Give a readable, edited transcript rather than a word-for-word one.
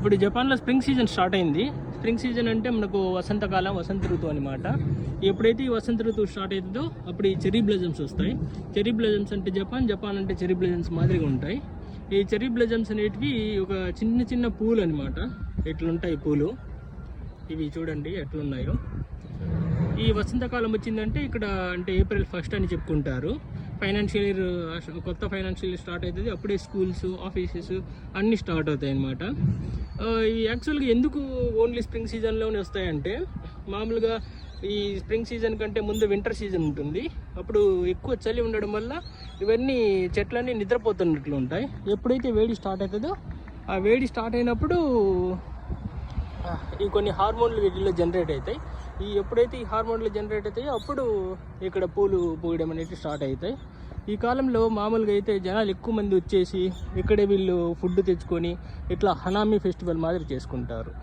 ఇప్పుడు జపాన్లో spring season start అయింది. స్ప్రింగ్ సీజన్ అంటే మనకు వసంతకాలం, వసంత ఋతువు అనమాట. ఎప్పుడైతే ఈ వసంత ఋతువు స్టార్ట్ అవుతుందో అప్పుడు ఈ చెర్రీ బ్లజమ్స్ వస్తాయి. చెర్రీ బ్లజమ్స్ అంటే జపాన్ అంటే చెర్రీ బ్లజమ్స్ మాదిరిగా ఉంటాయి. ఈ చెర్రీ బ్లజమ్స్ అనేటివి ఒక చిన్న చిన్న పూలు అనమాట. ఎట్లుంటాయి పూలు, ఇవి చూడండి ఎట్లున్నాయో. ఈ వసంతకాలం వచ్చిందంటే ఇక్కడ అంటే April 1 అని చెప్పుకుంటారు. ఫైనాన్షియల్ ఇయర్, కొత్త ఫైనాన్షియల్ ఇయర్ స్టార్ట్ అవుతుంది. అప్పుడే స్కూల్స్, ఆఫీసెస్ అన్నీ స్టార్ట్ అవుతాయి అన్నమాట. ఈ యాక్చువల్గా ఎందుకు ఓన్లీ స్ప్రింగ్ సీజన్లోనే వస్తాయంటే, మామూలుగా ఈ స్ప్రింగ్ సీజన్ కంటే ముందు వింటర్ సీజన్ ఉంటుంది. అప్పుడు ఎక్కువ చలి ఉండడం వల్ల ఇవన్నీ చెట్లన్నీ నిద్రపోతున్నట్లు ఉంటాయి. ఎప్పుడైతే వేడి స్టార్ట్ అవుతుందో ఆ వేడి స్టార్ట్ అయినప్పుడు ఈ కొన్ని హార్మోన్లు వీటిలో జనరేట్ అవుతాయి. ఎప్పుడైతే ఈ హార్మోన్లు జనరేట్ అవుతాయో అప్పుడు ఇక్కడ పూలు పూయడం అనేది స్టార్ట్ అవుతాయి. ఈ కాలంలో మామూలుగా అయితే జనాలు ఎక్కువ మంది వచ్చేసి ఇక్కడే వీళ్ళు ఫుడ్ తెచ్చుకొని ఇట్లా హనామి ఫెస్టివల్ మాదిరి చేసుకుంటారు.